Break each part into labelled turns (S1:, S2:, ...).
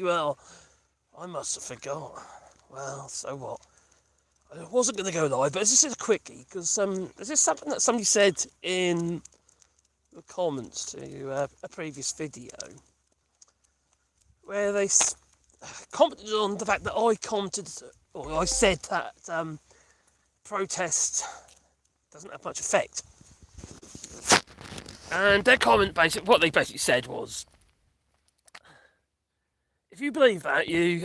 S1: well, I must have forgot. Well, so what? I wasn't going to go live, but this is a quickie, because this is something that somebody said in the comments to a previous video, where they commented on the fact that I said that protest doesn't have much effect. And their comment, what they basically said was, if you believe that, you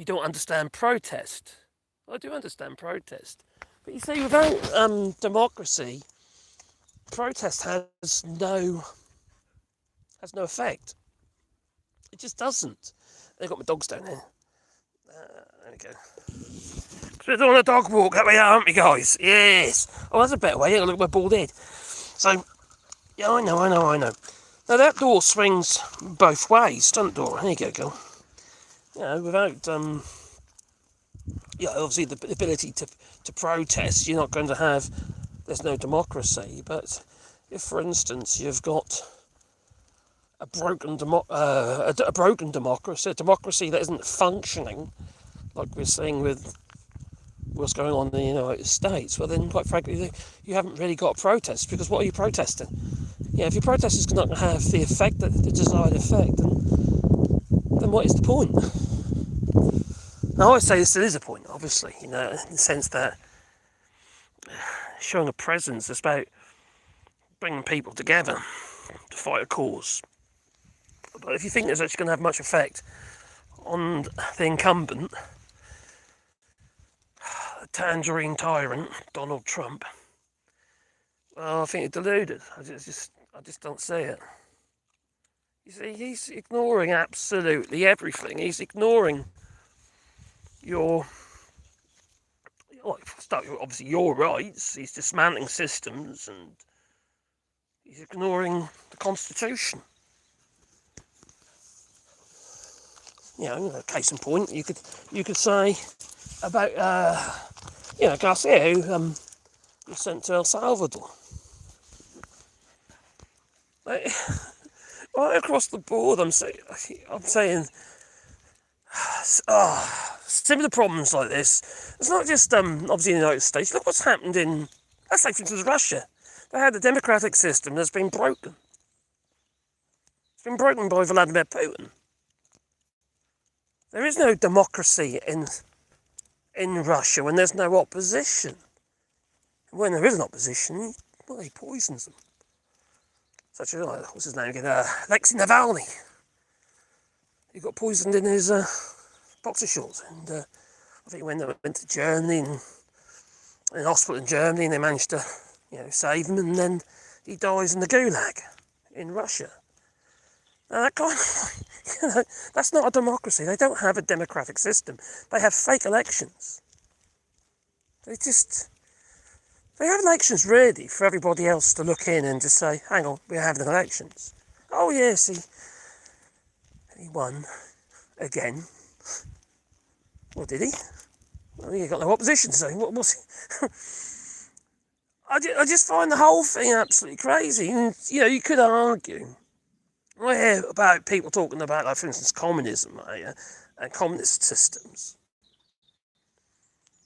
S1: don't understand protest. I do understand protest. But you see, without democracy, protest has no effect. It just doesn't. They've got my dogs down here. There we go. We're doing a dog walk that way, aren't we, guys? Yes. Oh, that's a better way. Look at my bald head. So, yeah, I know. Now, that door swings both ways, doesn't it, Dora? Here you go, girl. You know, without, obviously the ability to protest, you're not going to have, there's no democracy. But if, for instance, you've got a broken democracy, a democracy that isn't functioning, like we're seeing with what's going on in the United States, well then, quite frankly, you haven't really got a protest, because what are you protesting? Yeah, if your protest is not going to have the effect, the desired effect, then what is the point? Now, I say there is a point, obviously, in the sense that showing a presence is about bringing people together to fight a cause. But if you think it's actually going to have much effect on the incumbent, the tangerine tyrant, Donald Trump, well, I think you're deluded. I just don't see it. You see, he's ignoring absolutely everything. He's ignoring obviously your rights. He's dismantling systems, and he's ignoring the Constitution. Case in point, you could say about Garcia, who was sent to El Salvador. Like, right across the board, I'm saying, similar problems like this. It's not just obviously in the United States. Look what's happened in, let's say, for instance, Russia. They had a democratic system that's been broken. It's been broken by Vladimir Putin. There is no democracy in Russia when there's no opposition. When there is an opposition, well, he poisons them. Such as, what's his name again? Alexei Navalny. He got poisoned in his boxer shorts. And I think when they went to Germany, and in an hospital in Germany, and they managed to, save him, and then he dies in the Gulag in Russia. Now, that kind of, that's not a democracy. They don't have a democratic system. They have fake elections. They have elections ready for everybody else to look in and just say, hang on, we're having elections. Oh yes, he won again. Well, did he? Well, he got no opposition, so what was he? I just find the whole thing absolutely crazy. And, you could argue. I hear about people talking about, like, for instance, communism, and communist systems.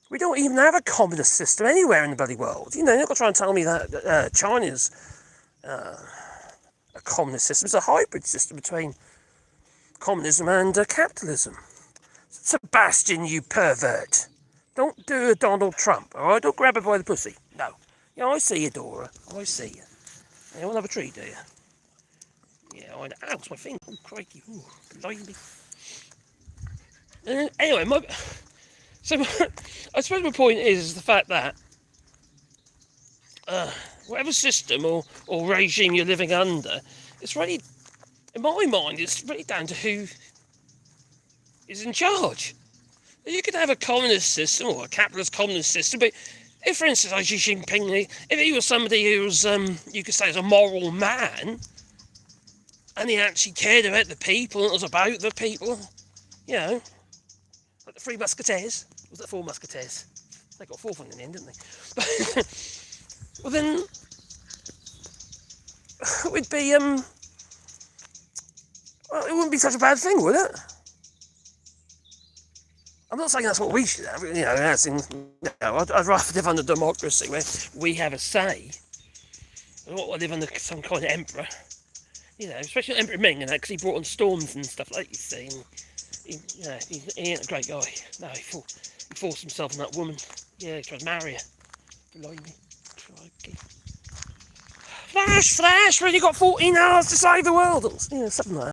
S1: We don't even have a communist system anywhere in the bloody world. You're not going to try and tell me that China's a communist system. It's a hybrid system between communism and capitalism. Sebastian, you pervert. Don't do a Donald Trump, alright? Don't grab her by the pussy. No. Yeah, I see you, Dora. I see you. You want to have a treat, do you? Yeah, I know. Ow, it's my finger. Oh, crikey. Ooh, blimey. Anyway, so I suppose my point is the fact that whatever system or regime you're living under, it's really, in my mind, it's really down to who is in charge. You could have a communist system or a capitalist communist system, but if, for instance, like Xi Jinping, if he was somebody who was, you could say, is a moral man, and he actually cared about the people, and it was about the people, like the Three Musketeers. Was it Four Musketeers? They got a fourth one in the end, didn't they? Well then, we'd be, Well, it wouldn't be such a bad thing, would it? I'm not saying that's what we should have. You know, I'd rather live under democracy where we have a say. I don't want to live under some kind of emperor. You know, especially Emperor Ming, and that, because he brought on storms and stuff like you see. And he ain't a great guy. No, he forced himself on that woman. Yeah, he tried to marry her. Blimey. Crikey. Flash, Flash, we've only got 14 hours to save the world. Yeah, something like that.